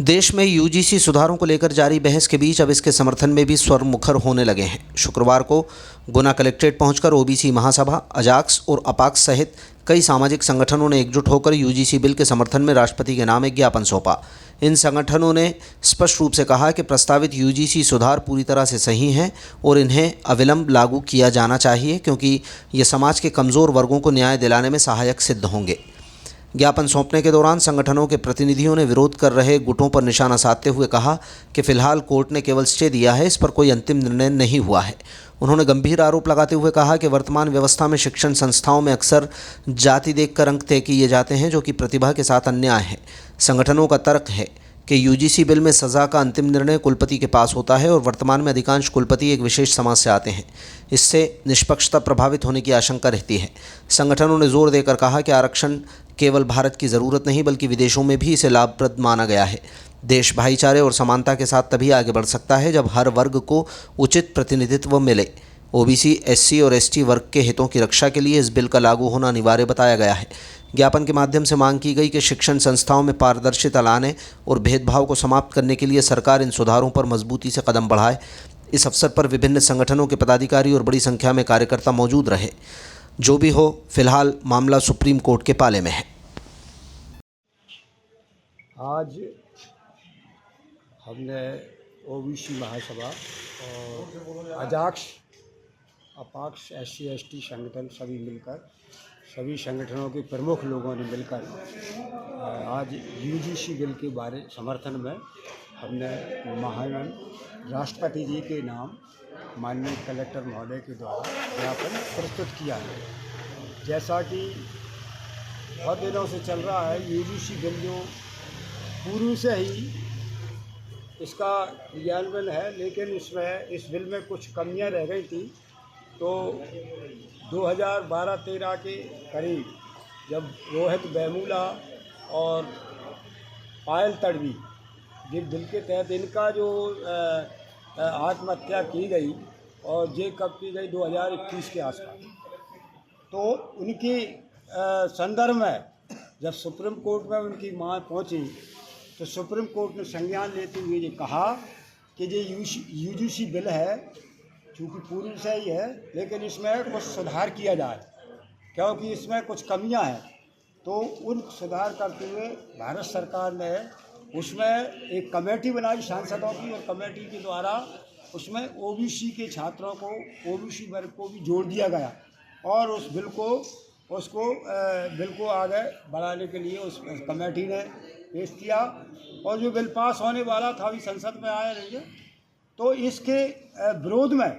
देश में यूजीसी सुधारों को लेकर जारी बहस के बीच अब इसके समर्थन में भी स्वर मुखर होने लगे हैं। शुक्रवार को गुना कलेक्ट्रेट पहुंचकर ओबीसी महासभा, अजाक्स और अपाक्स सहित कई सामाजिक संगठनों ने एकजुट होकर यूजीसी बिल के समर्थन में राष्ट्रपति के नाम एक ज्ञापन सौंपा। इन संगठनों ने स्पष्ट रूप से कहा कि प्रस्तावित यूजीसी सुधार पूरी तरह से सही हैं और इन्हें अविलंब लागू किया जाना चाहिए, क्योंकि ये समाज के कमज़ोर वर्गों को न्याय दिलाने में सहायक सिद्ध होंगे। ज्ञापन सौंपने के दौरान संगठनों के प्रतिनिधियों ने विरोध कर रहे गुटों पर निशाना साधते हुए कहा कि फिलहाल कोर्ट ने केवल स्टे दिया है, इस पर कोई अंतिम निर्णय नहीं हुआ है। उन्होंने गंभीर आरोप लगाते हुए कहा कि वर्तमान व्यवस्था में शिक्षण संस्थाओं में अक्सर जाति देखकर अंक तय किए जाते हैं, जो कि प्रतिभा के साथ अन्याय है। संगठनों का तर्क है कि यूजीसी बिल में सज़ा का अंतिम निर्णय कुलपति के पास होता है और वर्तमान में अधिकांश कुलपति एक विशेष समाज से आते हैं। इससे निष्पक्षता प्रभावित होने की आशंका रहती है। संगठनों ने जोर देकर कहा कि आरक्षण केवल भारत की ज़रूरत नहीं, बल्कि विदेशों में भी इसे लाभप्रद माना गया है। देश भाईचारे और समानता के साथ तभी आगे बढ़ सकता है जब हर वर्ग को उचित प्रतिनिधित्व मिले। ओबीसी, एससी और एसटी वर्ग के हितों की रक्षा के लिए इस बिल का लागू होना अनिवार्य बताया गया है। ज्ञापन के माध्यम से मांग की गई कि शिक्षण संस्थाओं में पारदर्शिता लाने और भेदभाव को समाप्त करने के लिए सरकार इन सुधारों पर मजबूती से कदम बढ़ाए। इस अवसर पर विभिन्न संगठनों के पदाधिकारी और बड़ी संख्या में कार्यकर्ता मौजूद रहे। जो भी हो, फिलहाल मामला सुप्रीम कोर्ट के पाले में है। आज हमने ओबीसी महासभा और अजाक्स, अपाक्स, एससी एसटी संगठन सभी संगठनों के प्रमुख लोगों ने मिलकर आज यूजीसी बिल के बारे समर्थन में हमने महान राष्ट्रपति जी के नाम माननीय कलेक्टर महोदय के द्वारा ज्ञापन प्रस्तुत किया है। जैसा कि बहुत दिनों से चल रहा है, यूजीसी बिल जो पूर्व से ही इसका क्रियान्वयन है, लेकिन इस बिल में कुछ कमियां रह गई थी। तो 2012-13 के करीब जब रोहित वेमुला और पायल तडवी जिस बिल के तहत इनका जो आत्महत्या की गई और ये कब की गई 2021 के आसपास, तो उनके संदर्भ में जब सुप्रीम कोर्ट में उनकी मां पहुंची तो सुप्रीम कोर्ट ने संज्ञान लेते हुए ये कहा कि ये यूजीसी बिल है, चूँकि पूर्व से ही है, लेकिन इसमें कुछ सुधार किया जाए क्योंकि इसमें कुछ कमियां हैं। तो उन सुधार करते हुए भारत सरकार ने उसमें एक कमेटी बनाई सांसदों की, और कमेटी के द्वारा उसमें ओबीसी के छात्रों को, ओबीसी वर्ग को भी जोड़ दिया गया और उस बिल को आगे बढ़ाने के लिए उस कमेटी ने पेश किया। और जो बिल पास होने वाला था अभी संसद में आया नहीं है, तो इसके विरोध में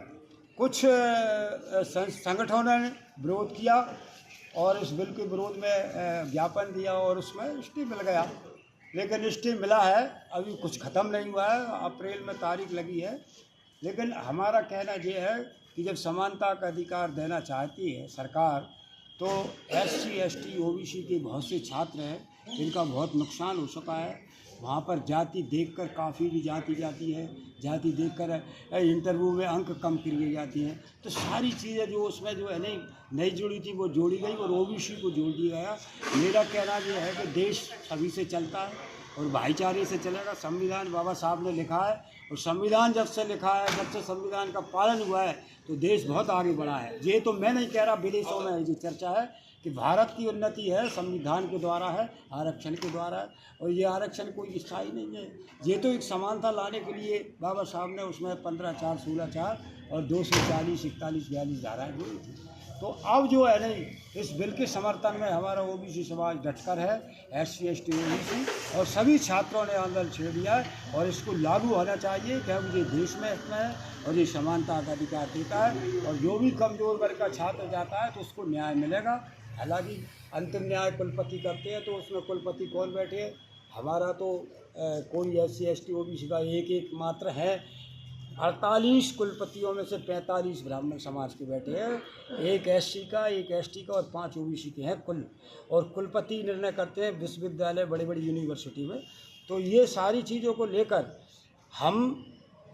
कुछ संगठनों ने विरोध किया और इस बिल के विरोध में ज्ञापन दिया और उसमें स्टे मिल गया। लेकिन स्टे मिला है, अभी कुछ ख़त्म नहीं हुआ है, अप्रैल में तारीख लगी है। लेकिन हमारा कहना ये है कि जब समानता का अधिकार देना चाहती है सरकार, तो एससी एसटी ओबीसी के बहुत से छात्र हैं जिनका बहुत नुकसान हो चुका है। वहाँ पर जाति देखकर काफ़ी भी जाती है, जाति देखकर इंटरव्यू में अंक कम किए जाती हैं। तो सारी चीज़ें जो उसमें जो है नहीं जुड़ी थी वो जोड़ी गई और ओबीसी को जोड़ दिया गया। मेरा कहना ये है कि देश सभी से चलता है और भाईचारे से चलेगा। संविधान बाबा साहब ने लिखा है और संविधान जब से लिखा है, जब से संविधान का पालन हुआ है, तो देश बहुत आगे बढ़ा है। ये तो मैं नहीं कह रहा, विदेशों में ये चर्चा है कि भारत की उन्नति है संविधान के द्वारा है, आरक्षण के द्वारा है। और ये आरक्षण कोई स्थायी नहीं है, ये तो एक समानता लाने के लिए बाबा साहब ने उसमें 15(4), 16(4) और 240, 41, 42 धाराएँ जोड़ी थी। तो अब जो है इस बिल के समर्थन में हमारा ओबीसी समाज डटकर है, एससी एसटी ओबीसी और सभी छात्रों ने आंदोलन छेड़ दिया है और इसको लागू होना चाहिए, क्योंकि ये देश में इतना है और ये समानता का अधिकार देता है। और जो भी कमज़ोर वर्ग का छात्र जाता है तो उसको न्याय मिलेगा। हालांकि अंतिम न्याय कुलपति करते हैं, तो उसमें कुलपति कौन बैठे हैं? हमारा तो कोई एससी एसटी ओबीसी का एक मात्र है। 48 कुलपतियों में से 45 ब्राह्मण समाज के बैठे हैं, एक एससी का, एक एसटी का और 5 ओबीसी के हैं कुल। और कुलपति निर्णय करते हैं विश्वविद्यालय, बड़ी बड़ी यूनिवर्सिटी में। तो ये सारी चीज़ों को लेकर हम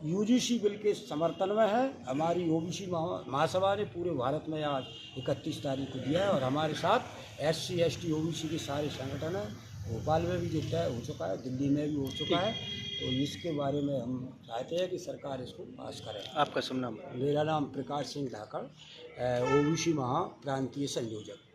यूजीसी बिल के समर्थन में है। हमारी ओबीसी महासभा ने पूरे भारत में आज 31 तारीख को दिया है और हमारे साथ एससी एसटी ओबीसी के सारे संगठन हैं। भोपाल में भी जो तय हो चुका है, दिल्ली में भी हो चुका है। तो इसके बारे में हम चाहते हैं कि सरकार इसको पास करे। आपका शुभ नाम? मेरा नाम प्रकाश सिंह धाकड़, ओबीसी महा प्रांतीय संयोजक।